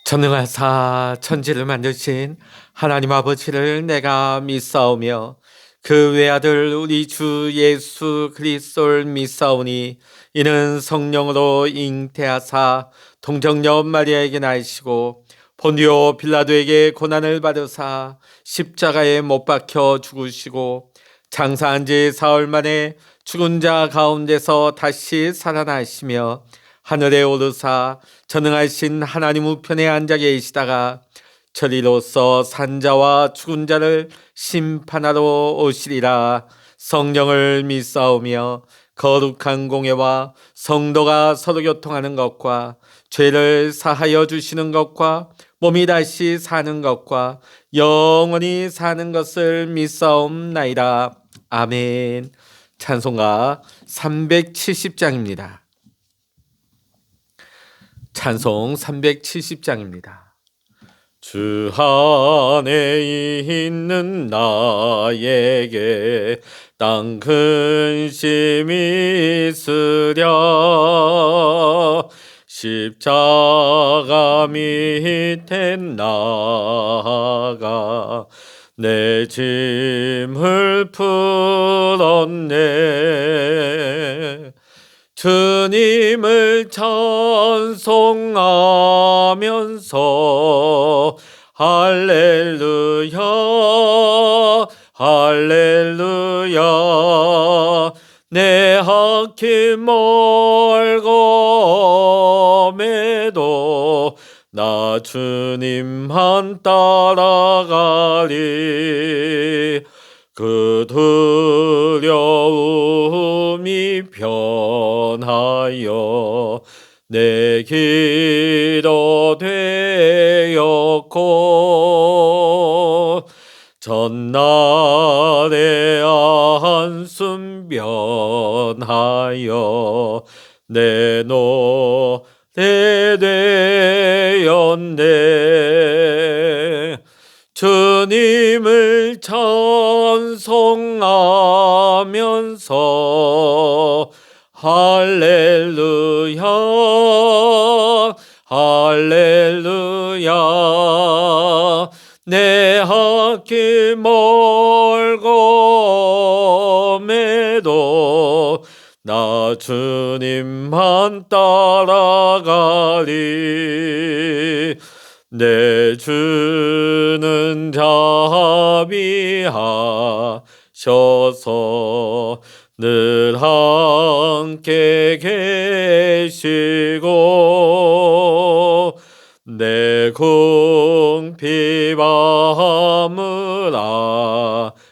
전능하사 천지를 만드신 하나님 아버지를 내가 믿사오며 그 외아들 우리 주 예수 그리스도를 믿사오니 이는 성령으로 잉태하사 동정녀 마리아에게 나시고 본디오 빌라도에게 고난을 받으사 십자가에 못 박혀 죽으시고 장사한 지 사흘 만에 죽은 자 가운데서 다시 살아나시며 하늘에 오르사 전능하신 하나님 우편에 앉아 계시다가 저리로서 산자와 죽은 자를 심판하러 오시리라. 성령을 믿사오며 거룩한 공예와 성도가 서로 교통하는 것과 죄를 사하여 주시는 것과 몸이 다시 사는 것과 영원히 사는 것을 믿사옵나이다. 아멘. 찬송가 370장입니다. 찬송 370장입니다. 주 안에 있는 나에게 땅 근심이 있으랴. 십자가 밑에 나아가 내 짐을 풀었네. 주님을 찬송하면서 할렐루야 할렐루야 내 앞길 멀고매도 나 주님만 따라가리. 그 두려움이 변하여 내 기도 되었고 전날의 한숨 변하여 내 노래 되었네. 주님을 찬송하면서 할렐루야 할렐루야 내 앞길 멀고매도 나 주님만 따라가리. 내 주는 자비하셔서 늘 함께 계시고 내 궁핍함을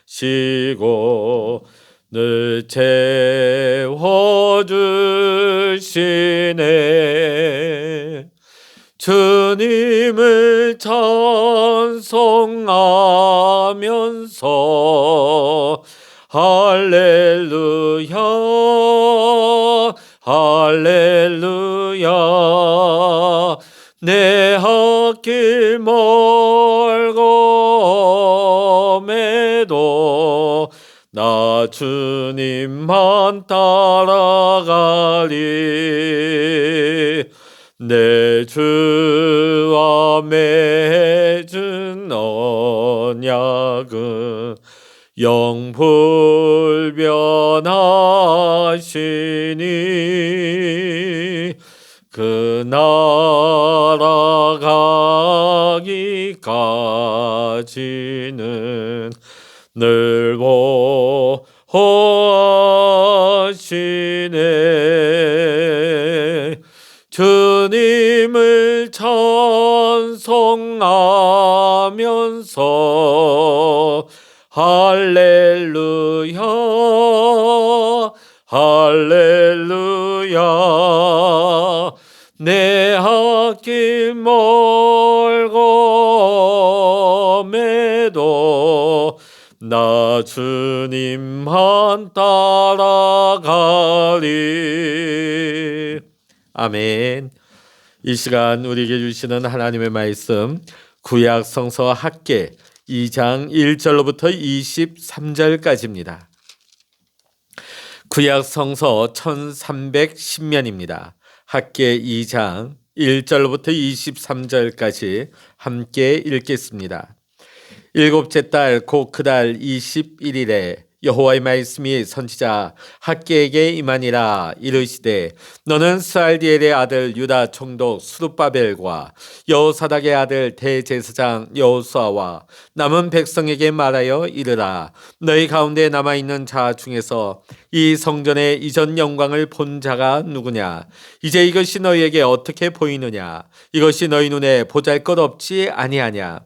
아시고 늘 채워주시네. 주님을 찬송하면서 할렐루야 할렐루야 내 앞길 멀고매도 나 주님만 따라가리. 내 주와 맺은 언약은 영불변하시니 그 나라 가기까지는 늘 보호하시네. 주님을 찬송하면서 할렐루야 할렐루야 내 앞길 멀고매도 나 주님만 따라가리. 아멘. 이 시간 우리에게 주시는 하나님의 말씀 구약 성서 학개 2장 1절로부터 23절까지입니다. 구약 성서 1310면입니다. 학개 2장 1절부터 23절까지 함께 읽겠습니다. 일곱째 달 곧 그 달 21일에 여호와의 말씀이 선지자 학개에게 임하니라. 이르시되 너는 스알디엘의 아들 유다 총독 스룹바벨과 여호사닥의 아들 대제사장 여호수아와 남은 백성에게 말하여 이르라. 너희 가운데 남아있는 자 중에서 이 성전의 이전 영광을 본 자가 누구냐? 이제 이것이 너희에게 어떻게 보이느냐? 이것이 너희 눈에 보잘것없지 아니하냐?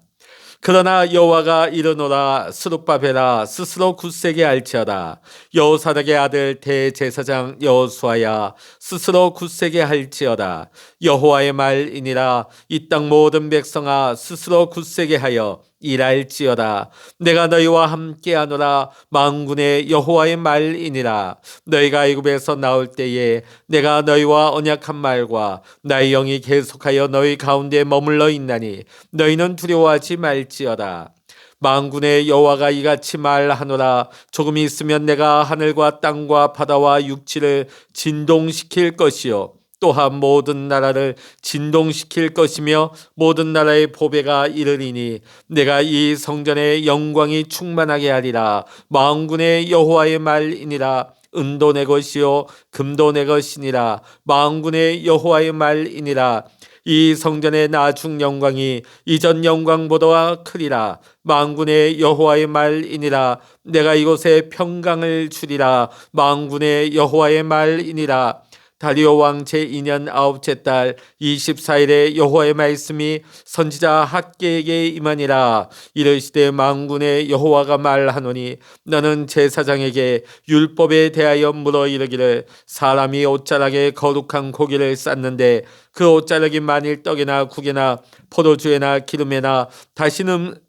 그러나 여호와가 이르노라. 스룹바벨아 스스로 굳세게 할지어다. 여호사닥의 아들 대제사장 여호수아야 스스로 굳세게 할지어다. 여호와의 말이니라. 이 땅 모든 백성아 스스로 굳세게 하여 일할지어다. 내가 너희와 함께하노라. 만군의 여호와의 말이니라. 너희가 애굽에서 나올 때에 내가 너희와 언약한 말과 나의 영이 계속하여 너희 가운데 머물러 있나니 너희는 두려워하지 말지어다. 만군의 여호와가 이같이 말하노라. 조금 있으면 내가 하늘과 땅과 바다와 육지를 진동시킬 것이요 또한 모든 나라를 진동시킬 것이며 모든 나라의 보배가 이르리니 내가 이 성전의 영광이 충만하게 하리라. 만군의 여호와의 말이니라. 은도 내 것이요 금도 내 것이니라. 만군의 여호와의 말이니라. 이 성전의 나중 영광이 이전 영광보다 크리라. 만군의 여호와의 말이니라. 내가 이곳에 평강을 주리라. 만군의 여호와의 말이니라. 다리오 왕 제2년 9째 달 24일에 여호와의 말씀이 선지자 학개에게 임하니라. 이르시되 만군의 여호와가 말하노니 너는 제사장에게 율법에 대하여 물어 이르기를 사람이 옷자락에 거룩한 고기를 쌓는데 그 옷자락이 만일 떡이나 국이나 포도주에나 기름에나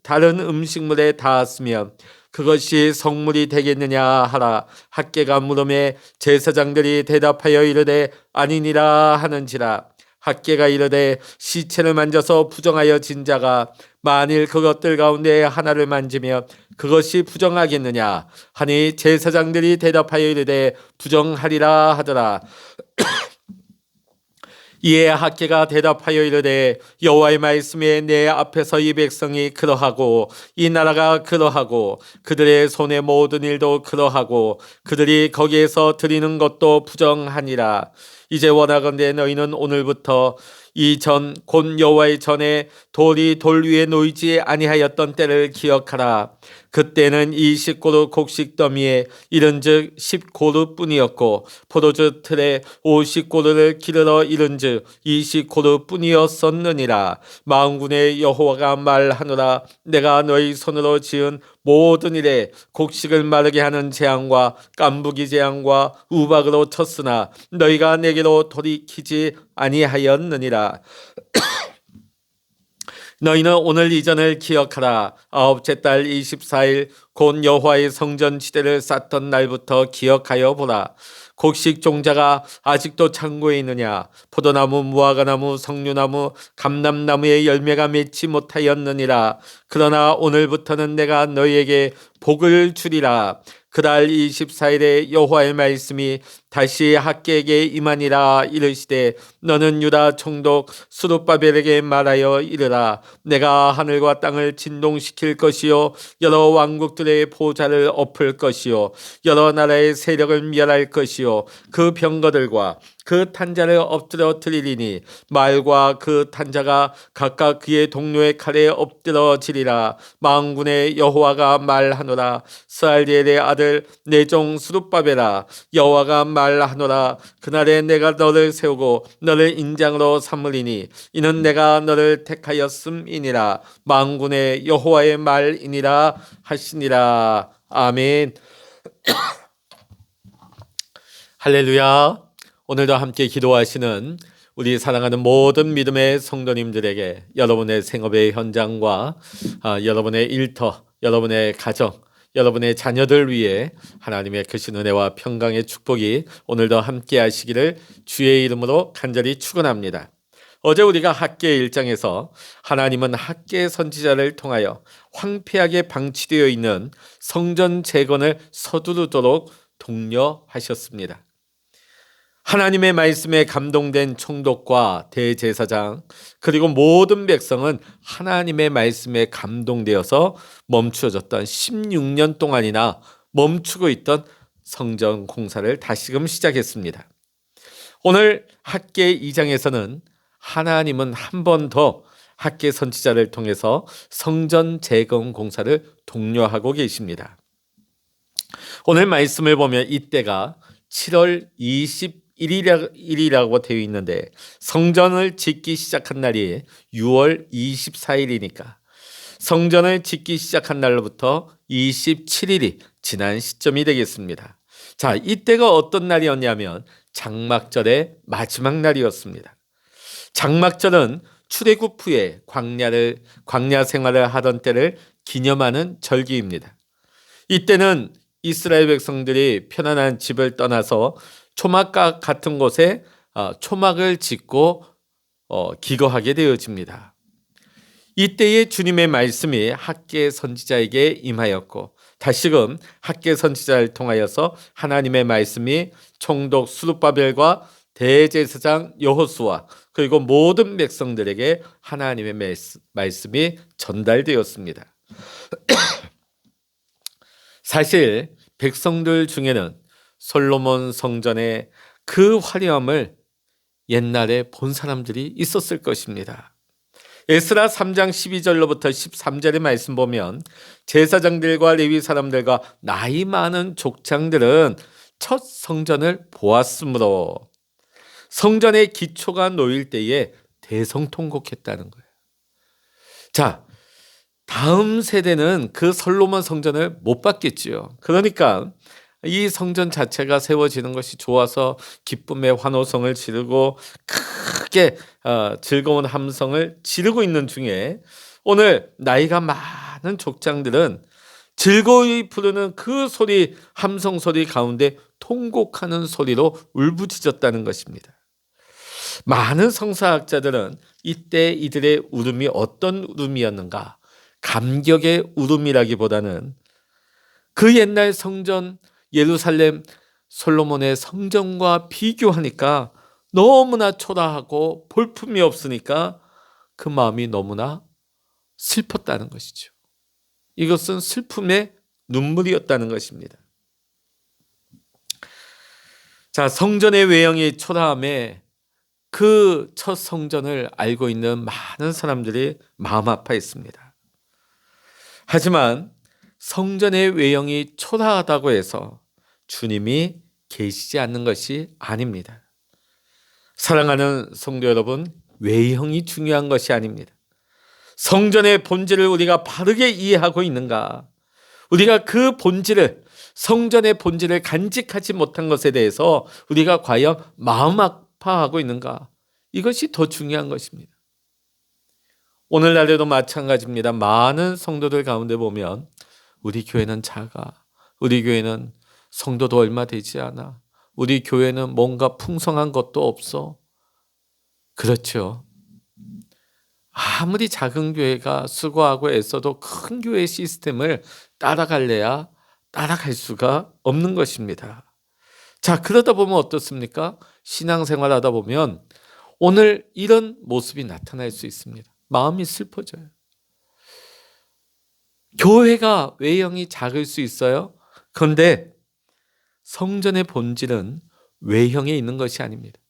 다른 음식물에 닿았으면 그것이 성물이 되겠느냐 하라. 학개가 물음에 제사장들이 대답하여 이르되 아니니라 하는지라. 학개가 이르되 시체를 만져서 부정하여 진 자가 만일 그것들 가운데 하나를 만지면 그것이 부정하겠느냐 하니 제사장들이 대답하여 이르되 부정하리라 하더라. 이에 학개가 대답하여 이르되 여호와의 말씀에 내 앞에서 이 백성이 그러하고 이 나라가 그러하고 그들의 손의 모든 일도 그러하고 그들이 거기에서 드리는 것도 부정하니라. 이제 원하건대 너희는 오늘부터 이전 곧 여호와의 전에 돌이 돌 위에 놓이지 아니하였던 때를 기억하라. 그때는 20고루 곡식 더미에 이른즉 10고루뿐이었고 포도주 틀에 50고루를 기르러 이른즉 20고루뿐이었었느니라. 만군의 여호와가 말하노라. 내가 너희 손으로 지은 모든 일에 곡식을 마르게 하는 재앙과 깐부기 재앙과 우박으로 쳤으나 너희가 내게로 돌이키지 아니하였느니라. 너희는 오늘 이전을 기억하라. 9째 달 24일 곧 여호와의 성전 지대를 쌓던 날부터 기억하여 보라. 곡식 종자가 아직도 창고에 있느냐? 포도나무, 무화과나무, 석류나무, 감람나무의 열매가 맺지 못하였느니라. 그러나 오늘부터는 내가 너희에게 복을 주리라. 그달 24일에 여호와의 말씀이 다시 학개에게 임하니라. 이르시되 너는 유다 총독 스룹바벨에게 말하여 이르라. 내가 하늘과 땅을 진동시킬 것이요 여러 왕국들의 보좌를 엎을 것이요 여러 나라의 세력을 멸할 것이요 그 병거들과 그 탄자를 엎드려 드리리니 말과 그 탄자가 각각 그의 동료의 칼에 엎드러지리라. 만군의 여호와가 말하노라. 스알디엘의 아들 내 종 스룹바벨아 여호와가 말하노라. 그날에 내가 너를 세우고 너를 인장으로 삼으리니 이는 내가 너를 택하였음이니라. 만군의 여호와의 말이니라 하시니라. 아멘. 할렐루야. 오늘도 함께 기도하시는 우리 사랑하는 모든 믿음의 성도님들에게 여러분의 생업의 현장과 여러분의 일터, 여러분의 가정, 여러분의 자녀들 위해 하나님의 크신 은혜와 평강의 축복이 오늘도 함께 하시기를 주의 이름으로 간절히 축원합니다. 어제 우리가 학개 1장에서 하나님은 학개 선지자를 통하여 황폐하게 방치되어 있는 성전 재건을 서두르도록 독려하셨습니다. 하나님의 말씀에 감동된 총독과 대제사장 그리고 모든 백성은 하나님의 말씀에 감동되어서 멈추어졌던 16년 동안이나 멈추고 있던 성전 공사를 다시금 시작했습니다. 오늘 학개 2장에서는 하나님은 한 번 더 학개 선지자를 통해서 성전 재건 공사를 독려하고 계십니다. 오늘 말씀을 보면 이때가 7월 21일이라고 되어 있는데 성전을 짓기 시작한 날이 6월 24일이니까 성전을 짓기 시작한 날로부터 27일이 지난 시점이 되겠습니다. 자, 이때가 어떤 날이었냐면 장막절의 마지막 날이었습니다. 장막절은 출애굽 후에 광야 생활을 하던 때를 기념하는 절기입니다. 이때는 이스라엘 백성들이 편안한 집을 떠나서 초막과 같은 곳에 초막을 짓고 기거하게 되어집니다. 이때의 주님의 말씀이 학개 선지자에게 임하였고 다시금 학개 선지자를 통하여서 하나님의 말씀이 총독 스룹바벨과 대제사장 여호수아 그리고 모든 백성들에게 하나님의 말씀이 전달되었습니다. 사실 백성들 중에는 솔로몬 성전의 그 화려함을 옛날에 본 사람들이 있었을 것입니다. 에스라 3장 12절로부터 13절의 말씀 보면 제사장들과 레위 사람들과 나이 많은 족장들은 첫 성전을 보았으므로 성전의 기초가 놓일 때에 대성통곡했다는 거예요. 자, 다음 세대는 그 솔로몬 성전을 못 봤겠지요. 그러니까 이 성전 자체가 세워지는 것이 좋아서 기쁨의 환호성을 지르고 크게 즐거운 함성을 지르고 있는 중에 오늘 나이가 많은 족장들은 즐거이 부르는 그 소리, 함성 소리 가운데 통곡하는 소리로 울부짖었다는 것입니다. 많은 성사학자들은 이때 이들의 울음이 어떤 울음이었는가? 감격의 울음이라기보다는 그 옛날 성전 예루살렘 솔로몬의 성전과 비교하니까 너무나 초라하고 볼품이 없으니까 그 마음이 너무나 슬펐다는 것이죠. 이것은 슬픔의 눈물이었다는 것입니다. 자, 성전의 외형이 초라함에 그 첫 성전을 알고 있는 많은 사람들이 마음 아파했습니다. 하지만 성전의 외형이 초라하다고 해서 주님이 계시지 않는 것이 아닙니다. 사랑하는 성도 여러분, 외형이 중요한 것이 아닙니다. 성전의 본질을 우리가 바르게 이해하고 있는가? 우리가 그 본질을, 성전의 본질을 간직하지 못한 것에 대해서 우리가 과연 마음 아파하고 있는가? 이것이 더 중요한 것입니다. 오늘날에도 마찬가지입니다. 많은 성도들 가운데 보면 우리 교회는 작아. 우리 교회는 성도도 얼마 되지 않아. 우리 교회는 뭔가 풍성한 것도 없어. 그렇죠. 아무리 작은 교회가 수고하고 애써도 큰 교회 시스템을 따라갈래야 따라갈 수가 없는 것입니다. 자, 그러다 보면 어떻습니까? 신앙생활 하다 보면 오늘 이런 모습이 나타날 수 있습니다. 마음이 슬퍼져요. 교회가 외형이 작을 수 있어요. 그런데 성전의 본질은 외형에 있는 것이 아닙니다.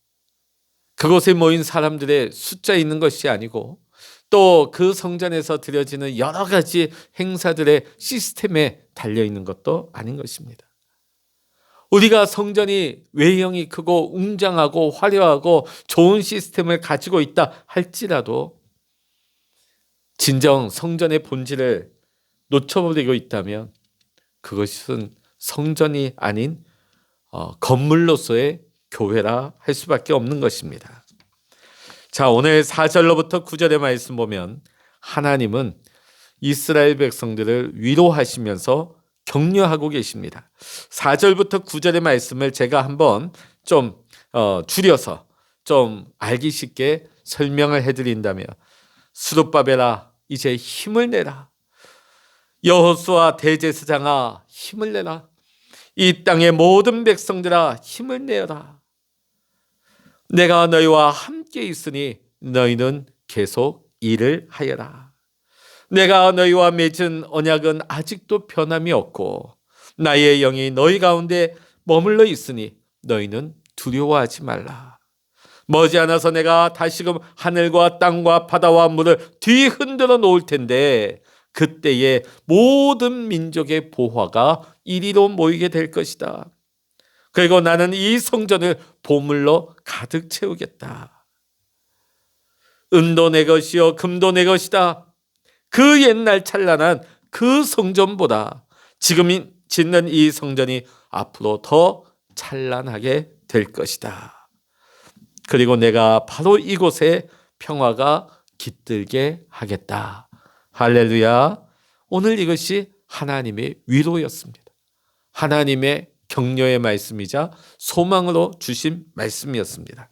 그곳에 모인 사람들의 숫자에 있는 것이 아니고 또 그 성전에서 드려지는 여러 가지 행사들의 시스템에 달려있는 것도 아닌 것입니다. 우리가 성전이 외형이 크고 웅장하고 화려하고 좋은 시스템을 가지고 있다 할지라도 진정 성전의 본질을 놓쳐버리고 있다면 그것은 성전이 아닌 건물로서의 교회라 할 수밖에 없는 것입니다. 자, 오늘 4절로부터 9절의 말씀 보면 하나님은 이스라엘 백성들을 위로하시면서 격려하고 계십니다. 4절부터 9절의 말씀을 제가 한번 좀 줄여서 좀 알기 쉽게 설명을 해드린다면 스룹바벨아 이제 힘을 내라. 여호수아 대제사장아 힘을 내라. 이 땅의 모든 백성들아 힘을 내어라. 내가 너희와 함께 있으니 너희는 계속 일을 하여라. 내가 너희와 맺은 언약은 아직도 변함이 없고 나의 영이 너희 가운데 머물러 있으니 너희는 두려워하지 말라. 머지않아서 내가 다시금 하늘과 땅과 바다와 물을 뒤흔들어 놓을 텐데 그때에 모든 민족의 보화가 이리로 모이게 될 것이다. 그리고 나는 이 성전을 보물로 가득 채우겠다. 은도 내 것이요 금도 내 것이다. 그 옛날 찬란한 그 성전보다 지금 짓는 이 성전이 앞으로 더 찬란하게 될 것이다. 그리고 내가 바로 이곳에 평화가 깃들게 하겠다. 할렐루야. 오늘 이것이 하나님의 위로였습니다. 하나님의 격려의 말씀이자 소망으로 주신 말씀이었습니다.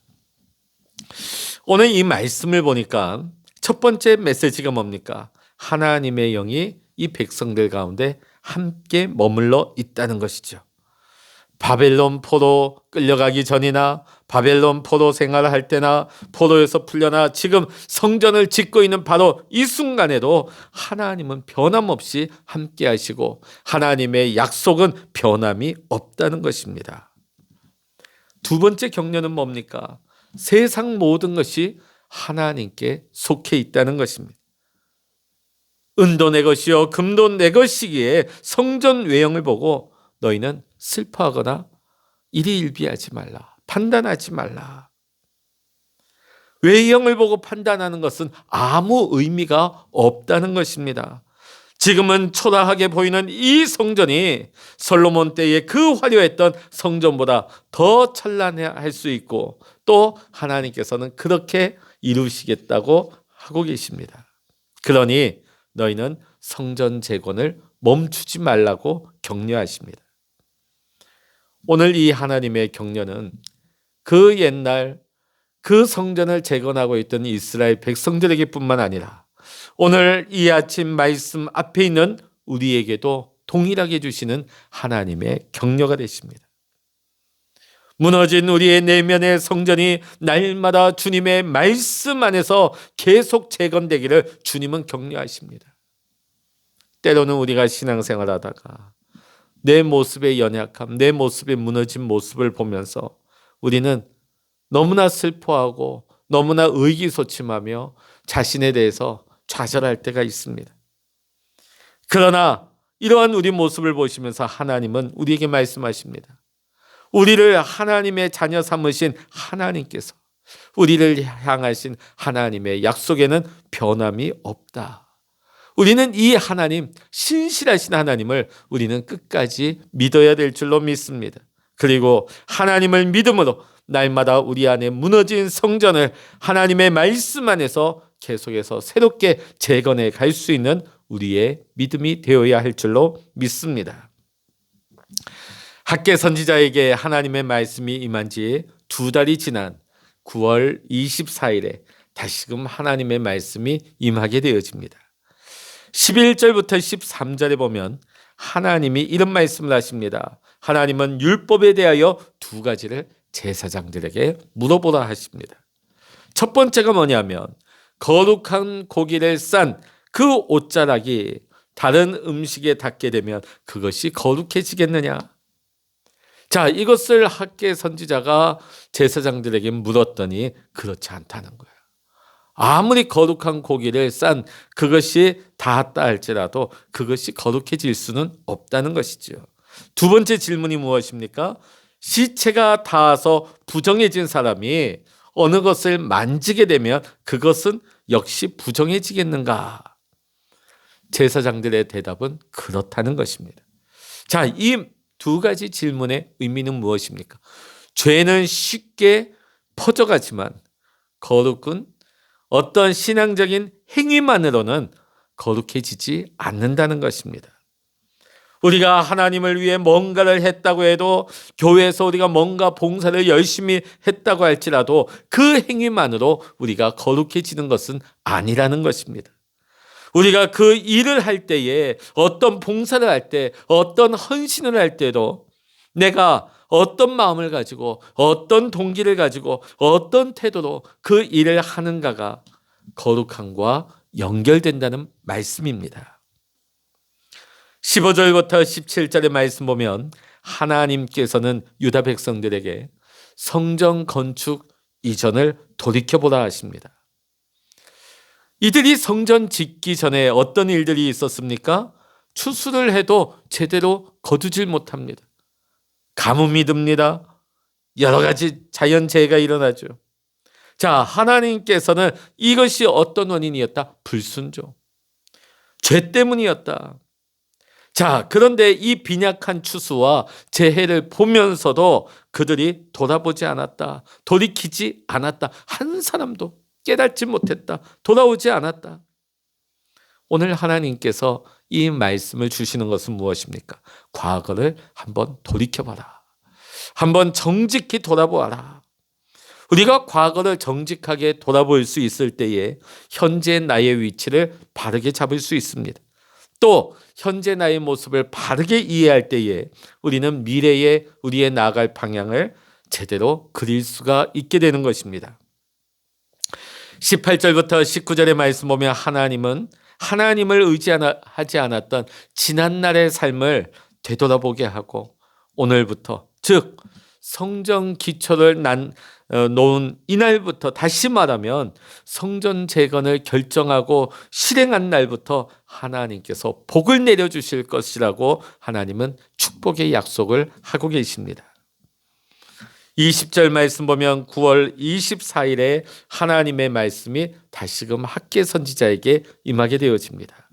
오늘 이 말씀을 보니까 첫 번째 메시지가 뭡니까? 하나님의 영이 이 백성들 가운데 함께 머물러 있다는 것이죠. 바벨론 포로 끌려가기 전이나 바벨론 포로 생활을 할 때나 포로에서 풀려나 지금 성전을 짓고 있는 바로 이 순간에도 하나님은 변함없이 함께 하시고 하나님의 약속은 변함이 없다는 것입니다. 두 번째 격려는 뭡니까? 세상 모든 것이 하나님께 속해 있다는 것입니다. 은도 내 것이요 금도 내 것이기에 성전 외형을 보고 너희는 슬퍼하거나 일희일비하지 말라. 판단하지 말라. 외형을 보고 판단하는 것은 아무 의미가 없다는 것입니다. 지금은 초라하게 보이는 이 성전이 솔로몬 때의 그 화려했던 성전보다 더 찬란할 수 있고 또 하나님께서는 그렇게 이루시겠다고 하고 계십니다. 그러니 너희는 성전 재건을 멈추지 말라고 격려하십니다. 오늘 이 하나님의 격려는 그 옛날 그 성전을 재건하고 있던 이스라엘 백성들에게 뿐만 아니라 오늘 이 아침 말씀 앞에 있는 우리에게도 동일하게 주시는 하나님의 격려가 되십니다. 무너진 우리의 내면의 성전이 날마다 주님의 말씀 안에서 계속 재건되기를 주님은 격려하십니다. 때로는 우리가 신앙생활 하다가 내 모습의 연약함, 내 모습의 무너진 모습을 보면서 우리는 너무나 슬퍼하고 너무나 의기소침하며 자신에 대해서 좌절할 때가 있습니다. 그러나 이러한 우리 모습을 보시면서 하나님은 우리에게 말씀하십니다. 우리를 하나님의 자녀 삼으신 하나님께서 우리를 향하신 하나님의 약속에는 변함이 없다. 우리는 이 하나님, 신실하신 하나님을 우리는 끝까지 믿어야 될 줄로 믿습니다. 그리고 하나님을 믿음으로 날마다 우리 안에 무너진 성전을 하나님의 말씀 안에서 계속해서 새롭게 재건해 갈 수 있는 우리의 믿음이 되어야 할 줄로 믿습니다. 학계 선지자에게 하나님의 말씀이 임한 지 2달이 지난 9월 24일에 다시금 하나님의 말씀이 임하게 되어집니다. 11절부터 13절에 보면 하나님이 이런 말씀을 하십니다. 하나님은 율법에 대하여 2가지를 제사장들에게 물어보라 하십니다. 첫 번째가 뭐냐면 거룩한 고기를 싼 그 옷자락이 다른 음식에 닿게 되면 그것이 거룩해지겠느냐? 자, 이것을 학계 선지자가 제사장들에게 물었더니 그렇지 않다는 거예요. 아무리 거룩한 고기를 싼 그것이 닿았다 할지라도 그것이 거룩해질 수는 없다는 것이죠. 두 번째 질문이 무엇입니까? 시체가 닿아서 부정해진 사람이 어느 것을 만지게 되면 그것은 역시 부정해지겠는가? 제사장들의 대답은 그렇다는 것입니다. 자, 이 2가지 질문의 의미는 무엇입니까? 죄는 쉽게 퍼져가지만 거룩은 어떤 신앙적인 행위만으로는 거룩해지지 않는다는 것입니다. 우리가 하나님을 위해 뭔가를 했다고 해도 교회에서 우리가 뭔가 봉사를 열심히 했다고 할지라도 그 행위만으로 우리가 거룩해지는 것은 아니라는 것입니다. 우리가 그 일을 할 때에 어떤 봉사를 할 때 어떤 헌신을 할 때도 내가 어떤 마음을 가지고 어떤 동기를 가지고 어떤 태도로 그 일을 하는가가 거룩함과 연결된다는 말씀입니다. 15절부터 17절의 말씀 보면 하나님께서는 유다 백성들에게 성전 건축 이전을 돌이켜보라 하십니다. 이들이 성전 짓기 전에 어떤 일들이 있었습니까? 추수를 해도 제대로 거두질 못합니다. 가뭄이 듭니다. 여러 가지 자연재해가 일어나죠. 자, 하나님께서는 이것이 어떤 원인이었다? 불순종. 죄 때문이었다. 자, 그런데 이 빈약한 추수와 재해를 보면서도 그들이 돌아보지 않았다. 돌이키지 않았다. 한 사람도 깨닫지 못했다. 돌아오지 않았다. 오늘 하나님께서 이 말씀을 주시는 것은 무엇입니까? 과거를 한번 돌이켜봐라. 한번 정직히 돌아보아라. 우리가 과거를 정직하게 돌아볼 수 있을 때에 현재 나의 위치를 바르게 잡을 수 있습니다. 또 현재 나의 모습을 바르게 이해할 때에 우리는 미래에 우리의 나아갈 방향을 제대로 그릴 수가 있게 되는 것입니다. 18절부터 19절의 말씀 보면 하나님은 하나님을 의지하지 않았던 지난날의 삶을 되돌아보게 하고 오늘부터 즉 성전 기초를 놓은 이날부터 다시 말하면 성전 재건을 결정하고 실행한 날부터 하나님께서 복을 내려주실 것이라고 하나님은 축복의 약속을 하고 계십니다. 20절 말씀 보면 9월 24일에 하나님의 말씀이 다시금 학개 선지자에게 임하게 되어집니다.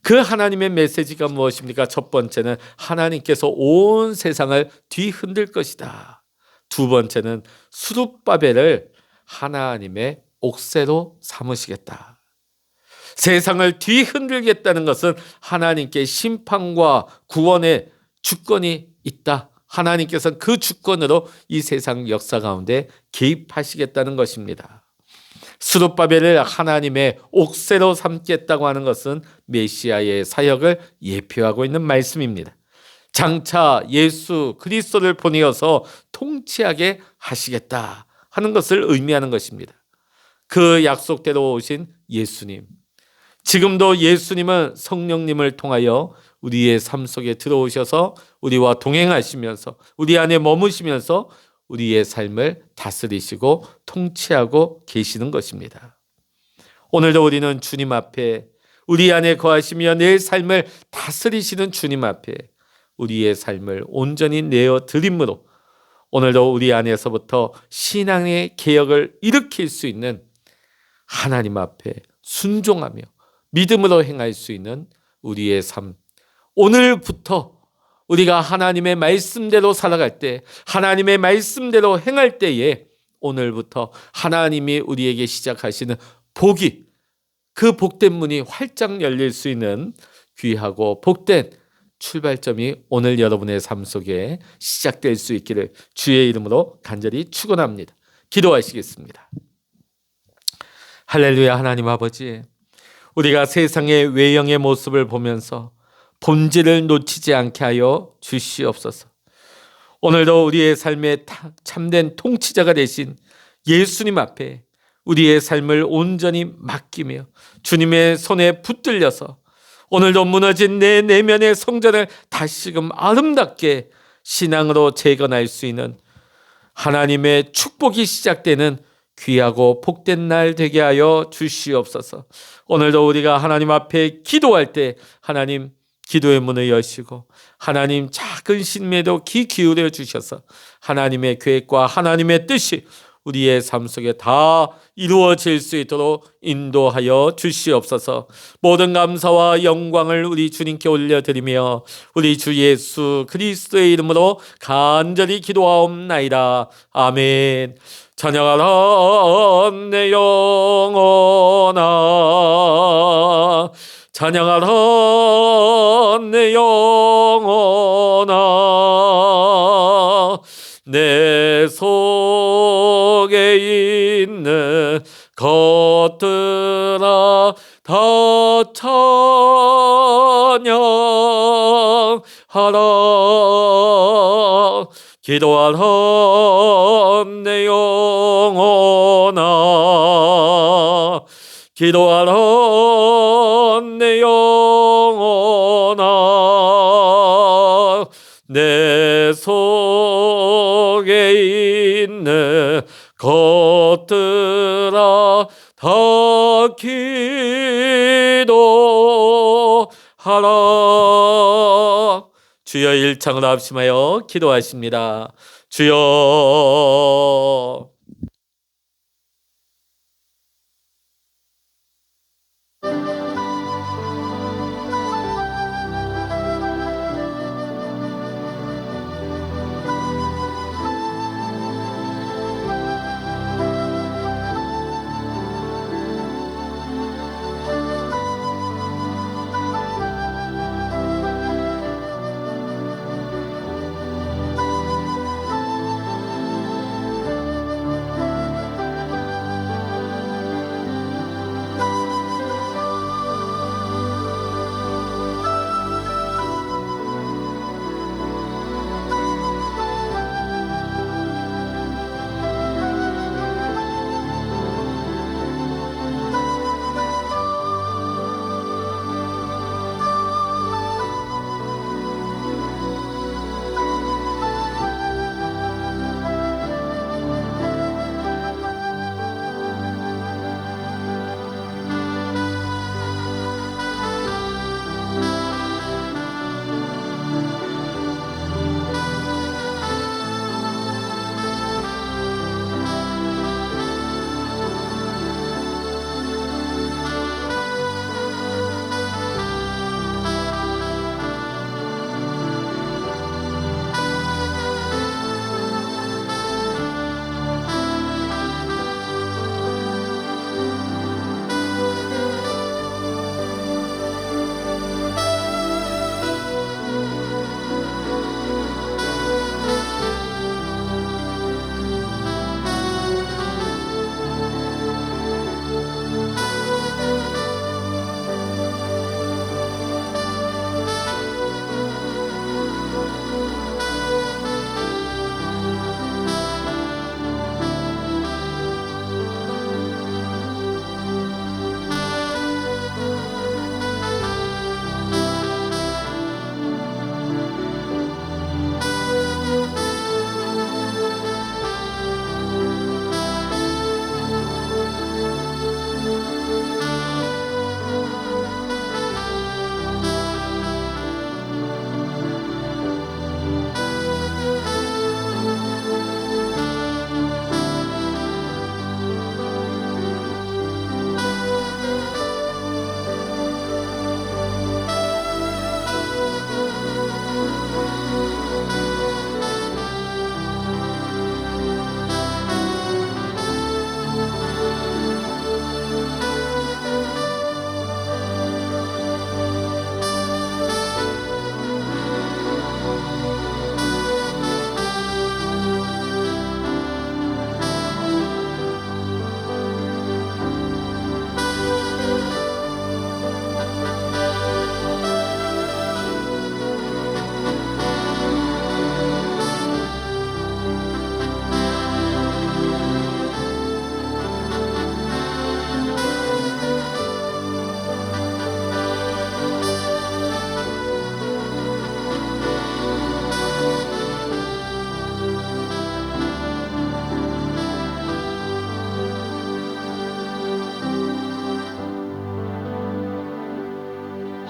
그 하나님의 메시지가 무엇입니까? 첫 번째는 하나님께서 온 세상을 뒤흔들 것이다. 두 번째는 수룹바벨을 하나님의 옥새로 삼으시겠다. 세상을 뒤흔들겠다는 것은 하나님께 심판과 구원의 주권이 있다. 하나님께서는 그 주권으로 이 세상 역사 가운데 개입하시겠다는 것입니다. 수룹바벨을 하나님의 옥새로 삼겠다고 하는 것은 메시아의 사역을 예표하고 있는 말씀입니다. 장차 예수 그리스도를 보내어서 통치하게 하시겠다 하는 것을 의미하는 것입니다. 그 약속대로 오신 예수님, 지금도 예수님은 성령님을 통하여 우리의 삶 속에 들어오셔서 우리와 동행하시면서 우리 안에 머무시면서 우리의 삶을 다스리시고 통치하고 계시는 것입니다. 오늘도 우리는 주님 앞에 우리 안에 거하시며 내 삶을 다스리시는 주님 앞에 우리의 삶을 온전히 내어드림으로 오늘도 우리 안에서부터 신앙의 개혁을 일으킬 수 있는 하나님 앞에 순종하며 믿음으로 행할 수 있는 우리의 삶, 오늘부터 우리가 하나님의 말씀대로 살아갈 때, 하나님의 말씀대로 행할 때에 오늘부터 하나님이 우리에게 시작하시는 복이, 그 복된 문이 활짝 열릴 수 있는 귀하고 복된 출발점이 오늘 여러분의 삶 속에 시작될 수 있기를 주의 이름으로 간절히 축원합니다. 기도하시겠습니다. 할렐루야. 하나님 아버지, 우리가 세상의 외형의 모습을 보면서 본질을 놓치지 않게 하여 주시옵소서. 오늘도 우리의 삶에 참된 통치자가 되신 예수님 앞에 우리의 삶을 온전히 맡기며 주님의 손에 붙들려서 오늘도 무너진 내 내면의 성전을 다시금 아름답게 신앙으로 재건할 수 있는 하나님의 축복이 시작되는 귀하고 복된 날 되게 하여 주시옵소서. 오늘도 우리가 하나님 앞에 기도할 때 하나님 기도의 문을 여시고 하나님 작은 신매도 귀 기울여 주셔서 하나님의 계획과 하나님의 뜻이 우리의 삶 속에 다 이루어질 수 있도록 인도하여 주시옵소서. 모든 감사와 영광을 우리 주님께 올려드리며 우리 주 예수 그리스도의 이름으로 간절히 기도하옵나이다. 아멘. 찬양하라 내 영혼아, 찬양하라 내 영혼아, 내 속에 있는 것들아 다 찬양하라. 기도하라 내 영혼아, 기도하라 내 영혼아, 내 속에 있는 것들아 다 기도하라. 주여 일창을 합심하여 기도하십니다. 주여